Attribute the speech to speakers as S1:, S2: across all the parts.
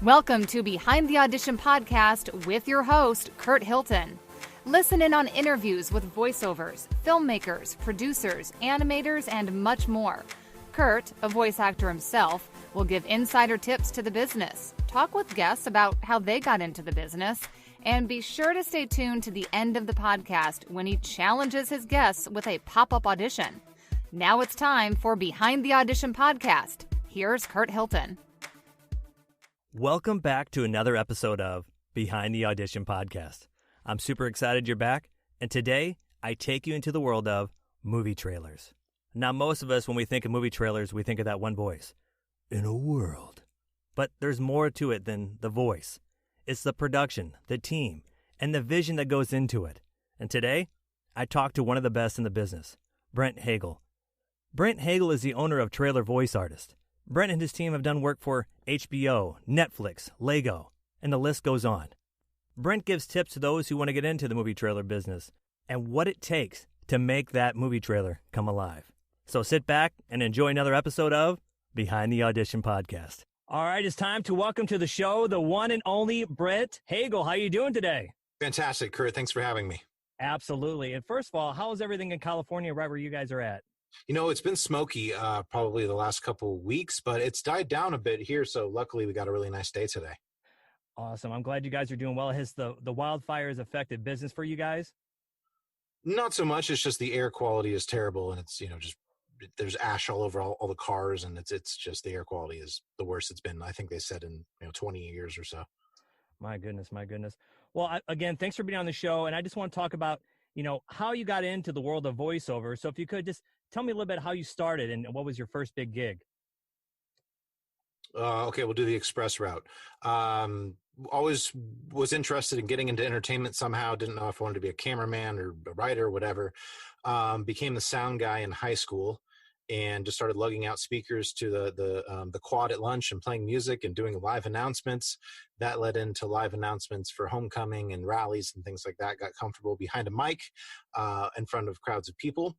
S1: Welcome to Behind the Audition podcast with your host, Curt Hilton. Listen in on interviews with voiceovers, filmmakers, producers, animators, and much more. Curt, a voice actor himself, will give insider tips to the business, talk with guests about how they got into the business, and be sure to stay tuned to the end of the podcast when he challenges his guests with a pop-up audition. Now it's time for Behind the Audition podcast. Here's Curt Hilton.
S2: Welcome back to another episode of Behind the Audition podcast. I'm super excited you're back, and today I take you into the world of movie trailers. Now, most of us, when we think of movie trailers, we think of that one voice, in a world. But there's more to it than the voice. It's the production, the team, and the vision that goes into it. And today, I talked to one of the best in the business, Brent Hagel. Brent Hagel is the owner of Trailer Voice Artist. Brent and his team have done work for HBO, Netflix, Lego, and the list goes on. Brent gives tips to those who want to get into the movie trailer business and what it takes to make that movie trailer come alive. So sit back and enjoy another episode of Behind the Audition podcast. All right, it's time to welcome to the show the one and only Brent Hagel. How are you doing today?
S3: Fantastic, Curt. Thanks for having me.
S2: Absolutely. And first of all, how is everything in California right where you guys are at?
S3: You know, it's been smoky probably the last couple of weeks, but it's died down a bit here. So luckily we got a really nice day today.
S2: Awesome. I'm glad you guys are doing well. Has the wildfires affected business for you guys?
S3: Not so much. It's just the air quality is terrible. And it's, just there's ash all over all the cars. And it's just the air quality is the worst it's been, I think they said in 20 years or so.
S2: My goodness. Well, again, thanks for being on the show. And I just want to talk about, how you got into the world of voiceover. So if you could just tell me a little bit how you started and what was your first big gig?
S3: Okay, we'll do the express route. Always was interested in getting into entertainment somehow. Didn't know if I wanted to be a cameraman or a writer or whatever. Became the sound guy in high school and just started lugging out speakers to the quad at lunch and playing music and doing live announcements. That led into live announcements for homecoming and rallies and things like that. Got comfortable behind a mic in front of crowds of people.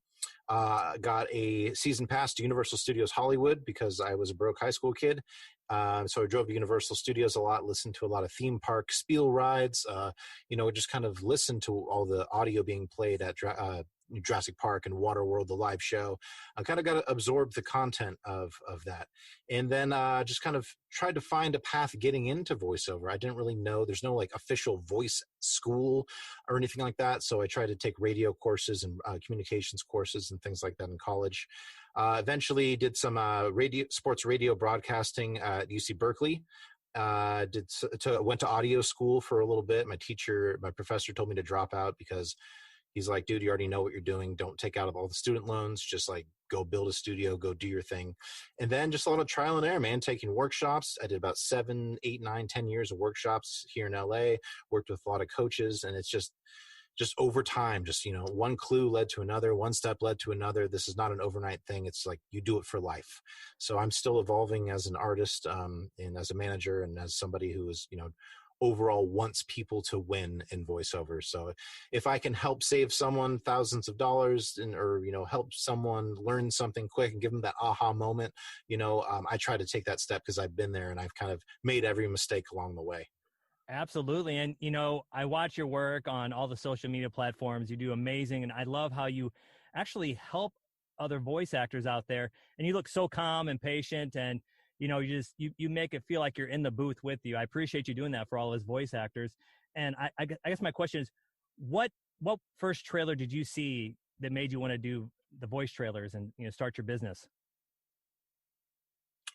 S3: Got a season pass to Universal Studios Hollywood because I was a broke high school kid. So I drove to Universal Studios a lot, listened to a lot of theme park spiel rides, just kind of listened to all the audio being played at Jurassic Park and Waterworld, the live show. I kind of got to absorb the content of that. And then just kind of tried to find a path getting into voiceover. I didn't really know. There's no official voice school or anything like that. So I tried to take radio courses and communications courses and things like that in college. Eventually did some sports radio broadcasting at UC Berkeley. Went to audio school for a little bit. My professor told me to drop out because he's like, dude, you already know what you're doing. Don't take out all the student loans. Just go build a studio, go do your thing. And then just a lot of trial and error, man, taking workshops. I did about 7, 8, 9, 10 years of workshops here in LA, worked with a lot of coaches. And it's just over time, one clue led to another, one step led to another. This is not an overnight thing. It's you do it for life. So I'm still evolving as an artist and as a manager and as somebody who is, overall wants people to win in voiceover. So if I can help save someone thousands of dollars or help someone learn something quick and give them that aha moment, I try to take that step because I've been there and I've kind of made every mistake along the way.
S2: Absolutely. And, I watch your work on all the social media platforms. You do amazing. And I love how you actually help other voice actors out there. And you look so calm and patient and, you make it feel like you're in the booth with you. I appreciate you doing that for all those voice actors. And I guess my question is, what first trailer did you see that made you want to do the voice trailers and, start your business?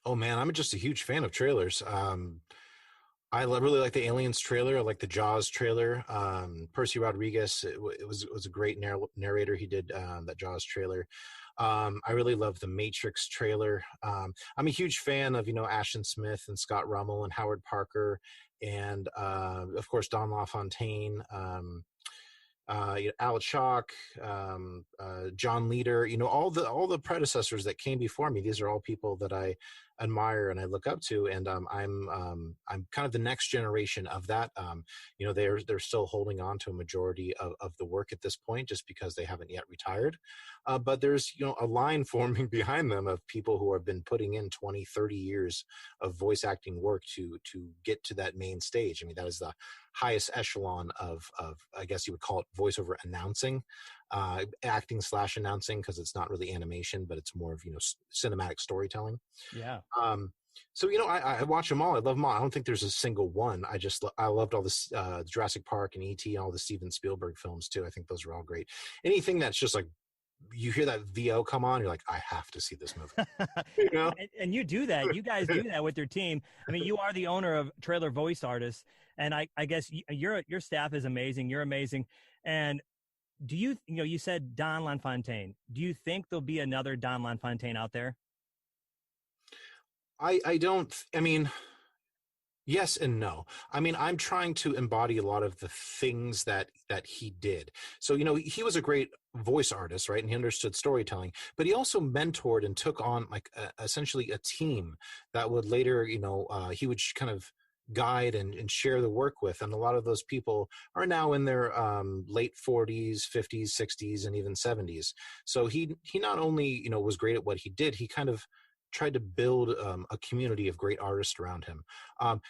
S3: Oh man, I'm just a huge fan of trailers. I really like the Aliens trailer. I like the Jaws trailer. Percy Rodriguez, it was a great narrator. He did that Jaws trailer. I really love the Matrix trailer. I'm a huge fan of, Ashton Smith and Scott Rummel and Howard Parker and, of course, Don LaFontaine, Al Chalk, John Leader, all the predecessors that came before me. These are all people that I admire and I look up to, and I'm kind of the next generation of that. They're still holding on to a majority of the work at this point, just because they haven't yet retired. But there's a line forming behind them of people who have been putting in 20, 30 years of voice acting work to get to that main stage. I mean, that is the highest echelon of I guess you would call it voiceover announcing, acting / announcing, because it's not really animation, but it's more of cinematic storytelling.
S2: Yeah.
S3: So I watch them all. I love them all. I don't think there's a single one. I loved all this Jurassic Park and E.T. and all the Steven Spielberg films too. I think those are all great. Anything that's just like you hear that VO come on, you're like, I have to see this movie.
S2: And you do that. You guys do that with your team. I mean, you are the owner of Trailer Voice Artists, and I guess your staff is amazing. You're amazing. And do you said Don LaFontaine. Do you think there'll be another Don LaFontaine out there?
S3: I don't. I mean, yes and no. I mean, I'm trying to embody a lot of the things that he did. So, he was a great voice artist, right? And he understood storytelling, but he also mentored and took on essentially a team that would later, he would kind of guide and share the work with. And a lot of those people are now in their late 40s, 50s, 60s, and even 70s. So he not only, was great at what he did, he kind of tried to build a community of great artists around him.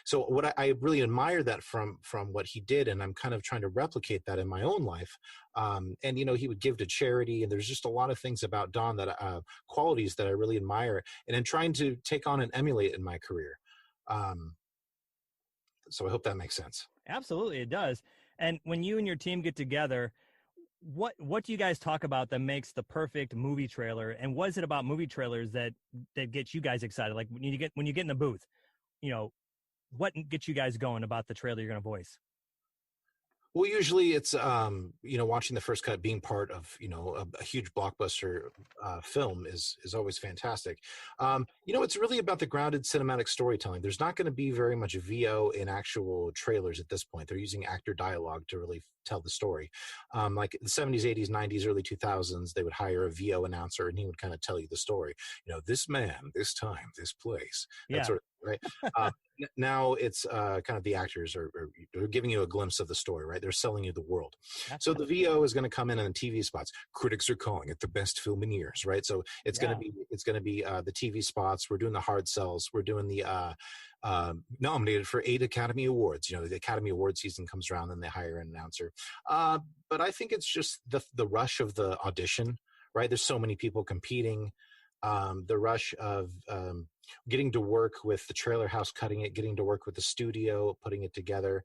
S3: So what I really admire that from what he did, and I'm kind of trying to replicate that in my own life. And he would give to charity, and there's just a lot of things about Don that qualities that I really admire, and I'm trying to take on and emulate in my career. So I hope that makes sense.
S2: Absolutely, it does. And when you and your team get together, what do you guys talk about that makes the perfect movie trailer? And what is it about movie trailers that gets you guys excited? Like when you get in the booth, what gets you guys going about the trailer you're going to voice?
S3: Well, usually it's, watching the first cut, being part of, a huge blockbuster film is always fantastic. It's really about the grounded cinematic storytelling. There's not going to be very much VO in actual trailers at this point. They're using actor dialogue to really tell the story. Like the 70s, 80s, 90s, early 2000s, they would hire a VO announcer and he would kind of tell you the story. This man, this time, this place, that sort of, right? Now it's kind of the actors are giving you a glimpse of the story, right? They're selling you the world. So the VO is going to come in on the TV spots. Critics are calling it the best film in years, right? So it's going to be the TV spots. We're doing the hard sells. We're doing the nominated for 8 Academy Awards. The Academy Award season comes around and they hire an announcer. But I think it's just the rush of the audition, right? There's so many people competing. The rush of getting to work with the trailer house, cutting it, getting to work with the studio, putting it together,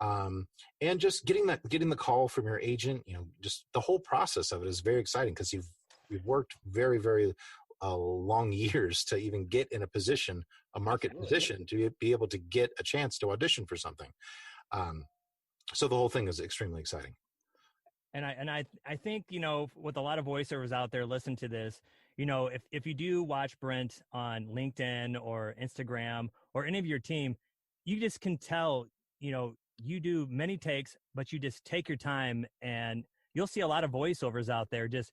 S3: and just getting the call from your agent. Just the whole process of it is very exciting because you've worked very, very long years to even get in a market position to be able to get a chance to audition for something. So the whole thing is extremely exciting.
S2: And I think, with a lot of voiceovers out there, listen to this, if you do watch Brent on LinkedIn or Instagram or any of your team, you just can tell, you do many takes, but you just take your time, and you'll see a lot of voiceovers out there just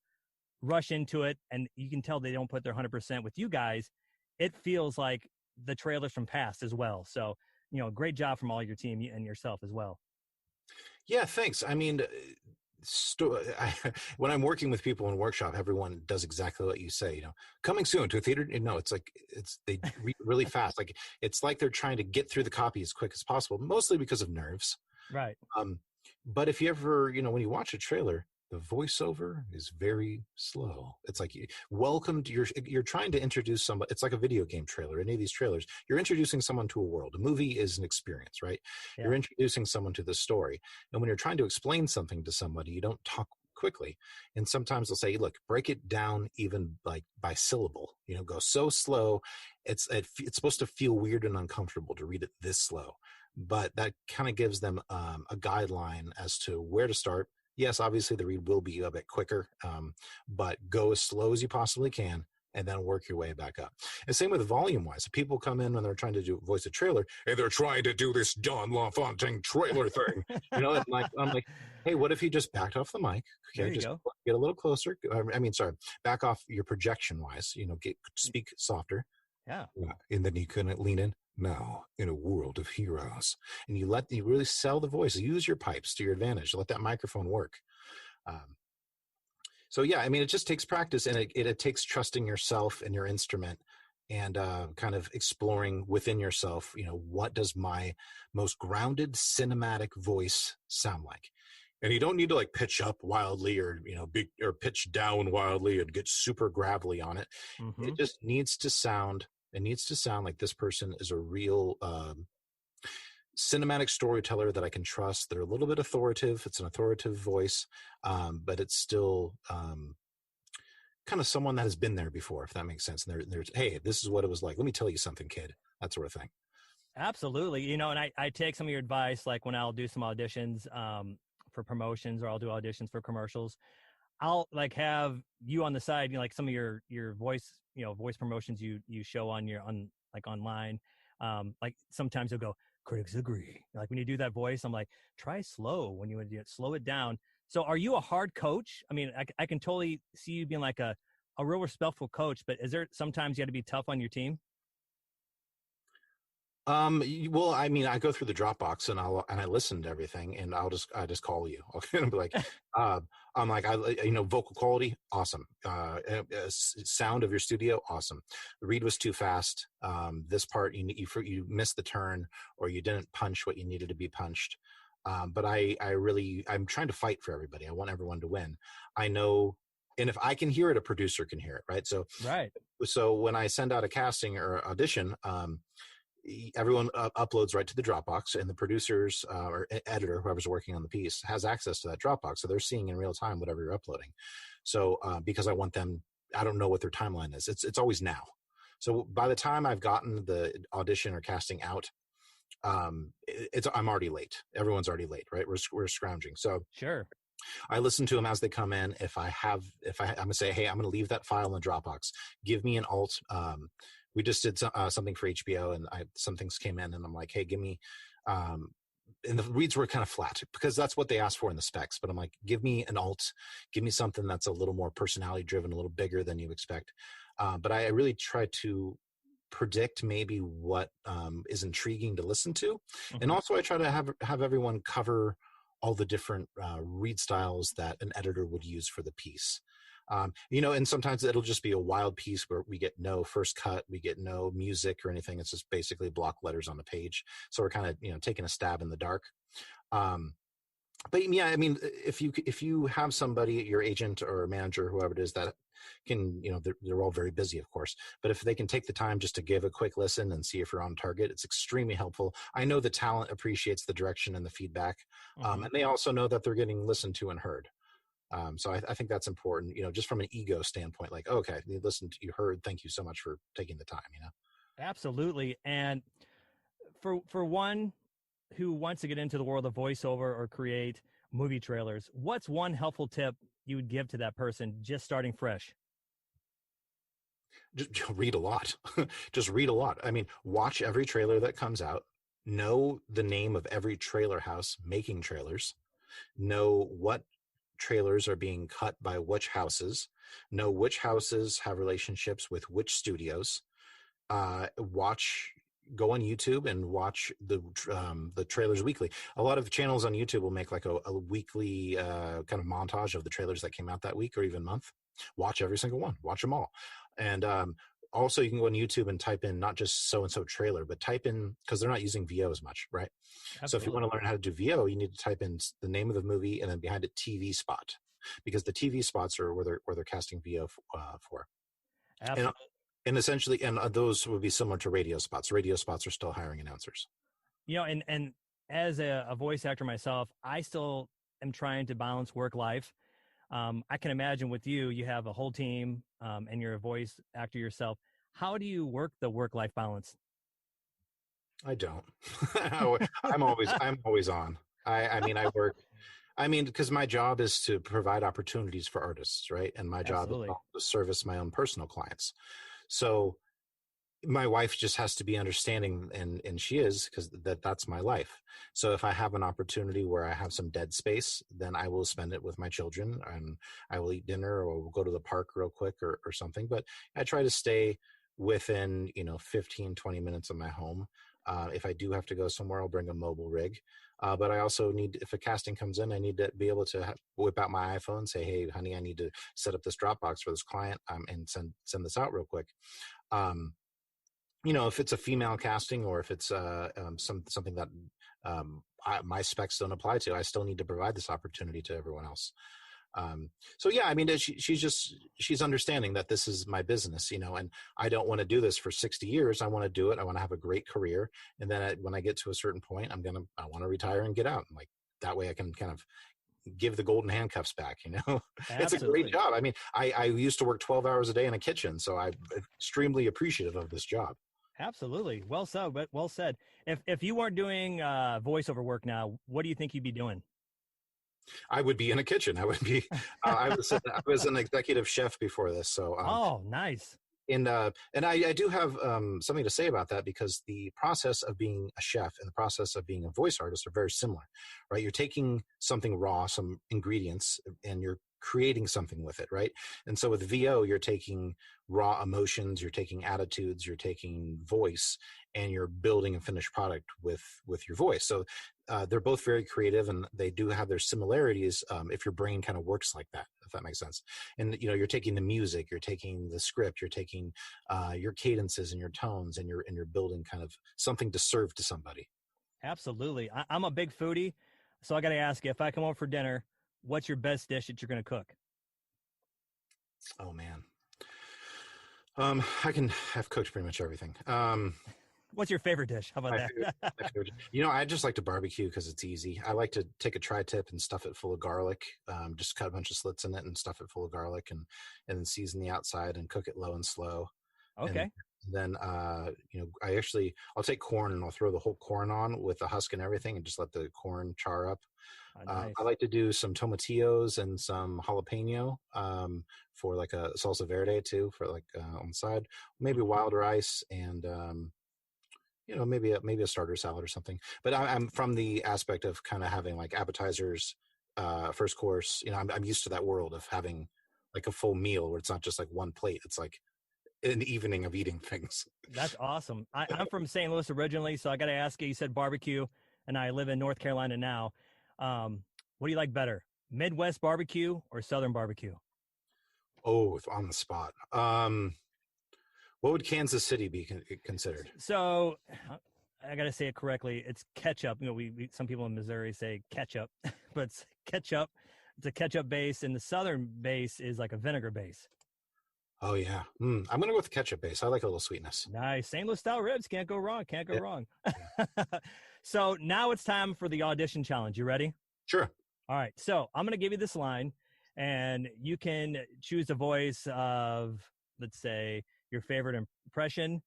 S2: rush into it. And you can tell they don't put their 100% with you guys. It feels like the trailers from past as well. So, great job from all your team and yourself as well. Yeah,
S3: thanks. I mean, when I'm working with people in workshop, everyone does exactly what you say. Coming soon to a theater. No, it's like they read really fast. Like it's like they're trying to get through the copy as quick as possible, mostly because of nerves.
S2: Right.
S3: But if you ever, when you watch a trailer, the voiceover is very slow. It's like you're trying to introduce somebody. It's like a video game trailer. Any of these trailers, you're introducing someone to a world. A movie is an experience, right? Yeah. You're introducing someone to the story. And when you're trying to explain something to somebody, you don't talk quickly. And sometimes they'll say, look, break it down even like by syllable, go so slow. It's supposed to feel weird and uncomfortable to read it this slow, but that kind of gives them a guideline as to where to start. Yes, obviously the read will be a bit quicker, but go as slow as you possibly can and then work your way back up. And same with volume-wise. If people come in when they're trying to voice a trailer, and they're trying to do this Don LaFontaine trailer thing, and I'm like, hey, what if you just backed off the mic? Okay, just get a little closer. Back off your projection-wise. Speak softer.
S2: Yeah.
S3: And then you couldn't lean in. Now, in a world of heroes, and you really sell the voice. Use your pipes to your advantage. Let that microphone work. Um, so yeah, I mean, it just takes practice, and it takes trusting yourself and your instrument, and kind of exploring within yourself. What does my most grounded cinematic voice sound like? And you don't need to like pitch up wildly or pitch down wildly and get super gravelly on it.
S2: Mm-hmm.
S3: It just needs to sound. It needs to sound like this person is a real cinematic storyteller that I can trust. They're a little bit authoritative. It's an authoritative voice, but it's still kind of someone that has been there before, if that makes sense. And there's, hey, this is what it was like. Let me tell you something, kid. That sort of thing.
S2: Absolutely. And I take some of your advice, like when I'll do some auditions for promotions, or I'll do auditions for commercials. I'll like have you on the side, like some of your voice, voice promotions you show on like online. Like sometimes you'll go, critics agree. Like when you do that voice, I'm like, try slow when you want to do it, slow it down. So are you a hard coach? I mean, I can totally see you being like a real respectful coach, but is there sometimes you got to be tough on your team?
S3: Well, I mean, I go through the Dropbox and I listen to everything, and I just call you. I'll kind of be like, I'm like, vocal quality, awesome. Sound of your studio, awesome. The read was too fast. This part, you missed the turn, or you didn't punch what you needed to be punched. But I'm trying to fight for everybody. I want everyone to win. I know, and if I can hear it, a producer can hear it, right? So when I send out a casting or audition, everyone uploads right to the Dropbox, and the producers or editor, whoever's working on the piece, has access to that Dropbox. So they're seeing in real time whatever you're uploading. So because I want them, I don't know what their timeline is. It's always now. So by the time I've gotten the audition or casting out, I'm already late. Everyone's already late, right? We're scrounging. So
S2: Sure.
S3: I listen to them as they come in. I'm gonna say, hey, I'm gonna leave that file in the Dropbox. Give me an alt. We just did something for HBO, and some things came in, and I'm like, hey, give me. And the reads were kind of flat because that's what they asked for in the specs. But I'm like, give me an alt, give me something that's a little more personality driven, a little bigger than you expect. But I really try to predict maybe what is intriguing to listen to,
S2: Mm-hmm.
S3: and also I try to have everyone cover all the different read styles that an editor would use for the piece. And sometimes it'll just be a wild piece where we get no first cut, we get no music or anything. It's just basically block letters on the page. So we're kind of, taking a stab in the dark. But yeah, I mean, if you have somebody, your agent or manager, whoever it is, that can, they're all very busy, of course, but if they can take the time just to give a quick listen and see if you're on target, it's extremely helpful. I know the talent appreciates the direction and the feedback,
S2: Mm-hmm.
S3: and they also know that they're getting listened to and heard. So I think that's important, just from an ego standpoint, like, okay, you listened, you heard, thank you so much for taking the time,
S2: Absolutely. And for one who wants to get into the world of voiceover or create movie trailers, what's one helpful tip you would give to that person just starting fresh?
S3: Just read a lot. Just read a lot. I mean, watch every trailer that comes out. Know the name of every trailer house making trailers. Know what trailers are being cut by which houses. Know which houses have relationships with which studios. Go on YouTube and watch the trailers weekly. A lot of channels on YouTube will make like a weekly kind of montage of the trailers that came out that week or even month. Watch every single one. Watch them all. And also you can go on YouTube and type in not just so-and-so trailer, but type in, because they're not using VO as much, right? Absolutely. So if you want to learn how to do VO, you need to type in the name of the movie and then behind it TV spot, because the TV spots are where they're casting VO for.
S2: Absolutely.
S3: And essentially, and those would be similar to radio spots. Radio spots are still hiring announcers.
S2: And as a voice actor myself, I still am trying to balance work life. I can imagine with you have a whole team, and you're a voice actor yourself. How do you work the work-life balance?
S3: I don't. I'm always on. I work. Because my job is to provide opportunities for artists, right? And my job
S2: Absolutely.
S3: is to service my own personal clients. So my wife just has to be understanding, and she is, because that's my life. So if I have an opportunity where I have some dead space, then I will spend it with my children, and I will eat dinner, or we'll go to the park real quick or something. But I try to stay within, 15, 20 minutes of my home. If I do have to go somewhere, I'll bring a mobile rig. But I also need, if a casting comes in, I need to be able to whip out my iPhone, say, hey, honey, I need to set up this Dropbox for this client, and send this out real quick. If it's a female casting, or if it's something that my specs don't apply to, I still need to provide this opportunity to everyone else. So yeah, I mean, she's understanding that this is my business, and I don't want to do this for 60 years. I want to do it. I want to have a great career. And then when I get to a certain point, I want to retire and get out. And like, that way I can kind of give the golden handcuffs back, It's a great job. I mean, I used to work 12 hours a day in a kitchen, so I'm extremely appreciative of this job.
S2: Absolutely. Well said. But well said. If you weren't doing voiceover work now, what do you think you'd be doing?
S3: I would be in a kitchen. I would be. I was an executive chef before this. So.
S2: Oh, nice.
S3: And I do have something to say about that, because the process of being a chef and the process of being a voice artist are very similar, right? You're taking something raw, some ingredients, and you're creating something with it, right? And so with VO, you're taking raw emotions, you're taking attitudes, you're taking voice, and you're building a finished product with your voice. So they're both very creative, and they do have their similarities if your brain kind of works like that, if that makes sense. And you're taking the music, you're taking the script, you're taking your cadences and your tones, and you're building kind of something to serve to somebody.
S2: Absolutely. I'm a big foodie, so I got to ask you, if I come over for dinner, what's your best dish that you're going to cook?
S3: Oh man. I've cooked pretty much everything.
S2: What's your favorite dish? How about that?
S3: I just like to barbecue because it's easy. I like to take a tri-tip and stuff it full of garlic. Just cut a bunch of slits in it and stuff it full of garlic, and then season the outside and cook it low and slow.
S2: Okay.
S3: And then, I'll take corn and I'll throw the whole corn on with the husk and everything, and just let the corn char up. Nice. I like to do some tomatillos and some jalapeno for like a salsa verde too, for like on the side. Maybe wild rice and maybe a starter salad or something. But I'm from the aspect of kind of having like appetizers, first course. I'm used to that world of having like a full meal where it's not just like one plate. It's like an evening of eating things.
S2: That's awesome. I'm from St. Louis originally, so I got to ask you. You said barbecue, and I live in North Carolina now. What do you like better, Midwest barbecue or Southern barbecue?
S3: Oh, on the spot. What would Kansas City be considered?
S2: So I got to say it correctly. It's ketchup. We some people in Missouri say ketchup, but it's ketchup. It's a ketchup base, and the Southern base is like a vinegar base.
S3: Oh yeah. I'm going to go with the ketchup base. I like a little sweetness.
S2: Nice. St. Louis style ribs. Can't go wrong. Wrong. So now it's time for the audition challenge. You ready?
S3: Sure.
S2: All right. So I'm going to give you this line, and you can choose the voice of, let's say, your favorite impression,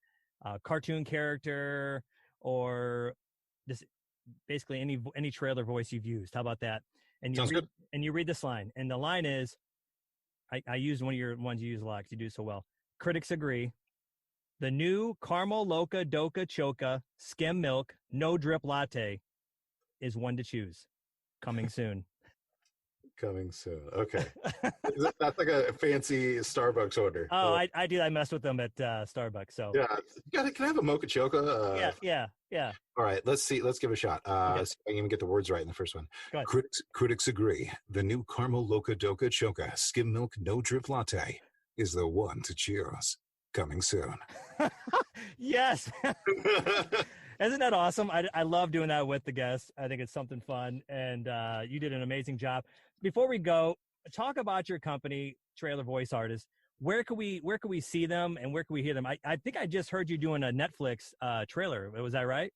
S2: cartoon character, or just basically any trailer voice you've used. How about that? And
S3: Sounds good.
S2: And you read this line, and the line is, I used one of your ones you use a lot because you do so well. Critics agree. The new caramel loca doca choca skim milk no drip latte is one to choose. Coming soon.
S3: Coming soon. Okay. That's like a fancy Starbucks order.
S2: Oh, I do. I mess with them at Starbucks. So
S3: yeah. Can I have a mocha choca?
S2: Yeah.
S3: All right. Let's see. Let's give it a shot.
S2: Okay.
S3: See if I can even get the words right in the first one.
S2: Go ahead.
S3: Critics agree. The new caramel loca doca choca skim milk no drip latte is the one to choose. Coming soon.
S2: Yes. Isn't that awesome? I love doing that with the guests. I think it's something fun, and you did an amazing job. Before we go, talk about your company, Trailer Voice Artists. Where can we see them, and where can we hear them? I think I just heard you doing a Netflix trailer. Was that right?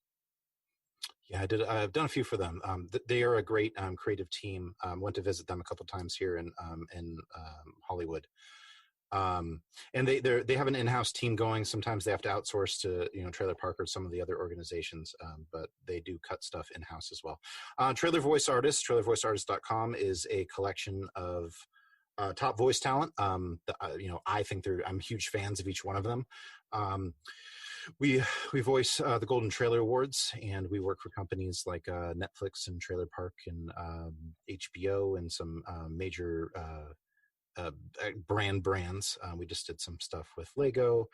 S3: Yeah, I did. I've done a few for them. They are a great creative team. Went to visit them a couple of times here in Hollywood. And they have an in-house team going. Sometimes they have to outsource to Trailer Park or some of the other organizations, but they do cut stuff in-house as well. Trailer Voice Artists, trailervoiceartists.com is a collection of top voice talent. I think I'm huge fans of each one of them. We voice the Golden Trailer Awards, and we work for companies like Netflix and Trailer Park and HBO and some major brands. We just did some stuff with Lego,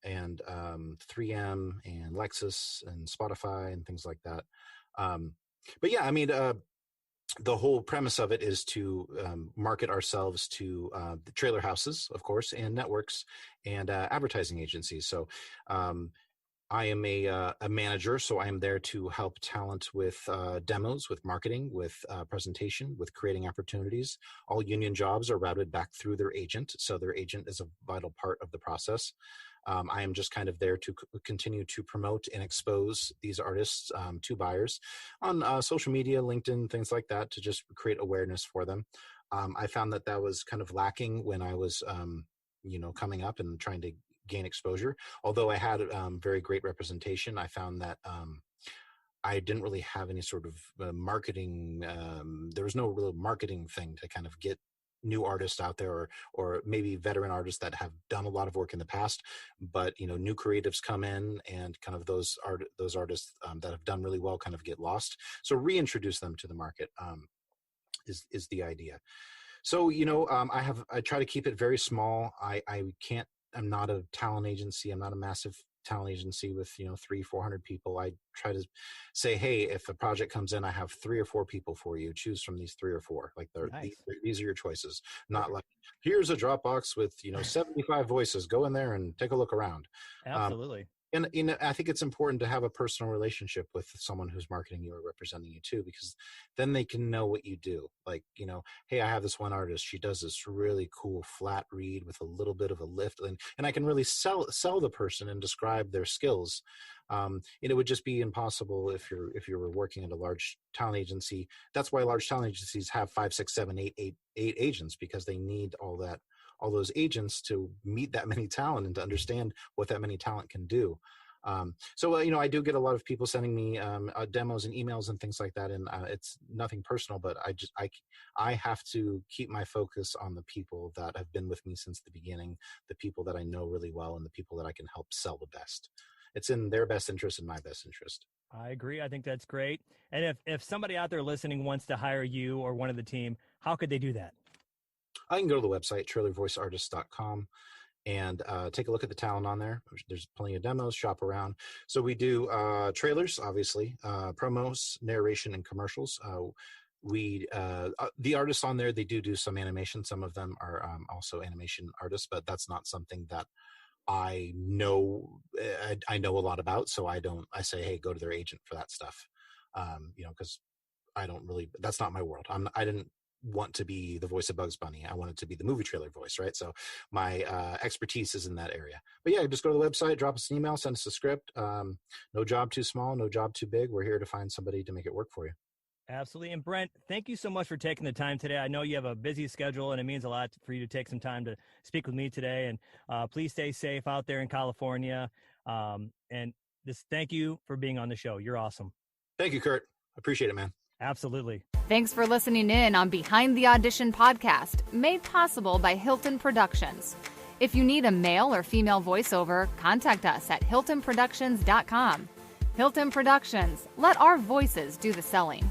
S3: and 3M and Lexus and Spotify and things like that. But yeah, I mean, the whole premise of it is to market ourselves to the trailer houses, of course, and networks and advertising agencies. So I am a manager, so I am there to help talent with demos, with marketing, with presentation, with creating opportunities. All union jobs are routed back through their agent, so their agent is a vital part of the process. I am just kind of there to continue to promote and expose these artists to buyers on social media, LinkedIn, things like that, to just create awareness for them. I found that was kind of lacking when I was, coming up and trying to gain exposure. Although I had very great representation, I found that I didn't really have any sort of marketing. There was no real marketing thing to kind of get new artists out there, or maybe veteran artists that have done a lot of work in the past, but new creatives come in, and kind of those artists that have done really well kind of get lost. So reintroduce them to the market is the idea. So I try to keep it very small. I'm not a talent agency. I'm not a massive talent agency with 300-400 people. I try to say, hey, if a project comes in, I have 3 or 4 people for you. Choose from these 3 or 4. Like
S2: Nice.
S3: these are your choices. Not like, here's a Dropbox with 75 voices. Go in there and take a look around.
S2: Absolutely.
S3: And I think it's important to have a personal relationship with someone who's marketing you or representing you too, because then they can know what you do. Like, hey, I have this one artist. She does this really cool flat read with a little bit of a lift, and I can really sell the person and describe their skills. It would just be impossible if you were working at a large talent agency. That's why large talent agencies have 5, 6, 7, 8 agents, because they need all those agents to meet that many talent and to understand what that many talent can do. So I do get a lot of people sending me demos and emails and things like that, and it's nothing personal, but I have to keep my focus on the people that have been with me since the beginning, the people that I know really well, and the people that I can help sell the best. It's in their best interest and my best interest.
S2: I agree. I think that's great. And if somebody out there listening wants to hire you or one of the team, how could they do that?
S3: I can go to the website, trailervoiceartist.com, and take a look at the talent on there. There's plenty of demos, shop around. So we do trailers, obviously, promos, narration, and commercials. The artists on there, they do some animation. Some of them are also animation artists, but that's not something that I know a lot about. So I say, hey, go to their agent for that stuff. Because I don't really, that's not my world. I didn't want to be the voice of Bugs Bunny. I wanted to be the movie trailer voice, right? So my expertise is in that area. But yeah, just go to the website, drop us an email, send us a script. No job too small, no job too big. We're here to find somebody to make it work for you.
S2: Absolutely. And Brent, thank you so much for taking the time today. I know you have a busy schedule, and it means a lot for you to take some time to speak with me today. And please stay safe out there in California. And just thank you for being on the show. You're awesome.
S3: Thank you, Curt. Appreciate it, man.
S2: Absolutely.
S1: Thanks for listening in on Behind the Audition podcast, made possible by Hilton Productions. If you need a male or female voiceover, contact us at hiltonproductions.com. Hilton Productions, let our voices do the selling.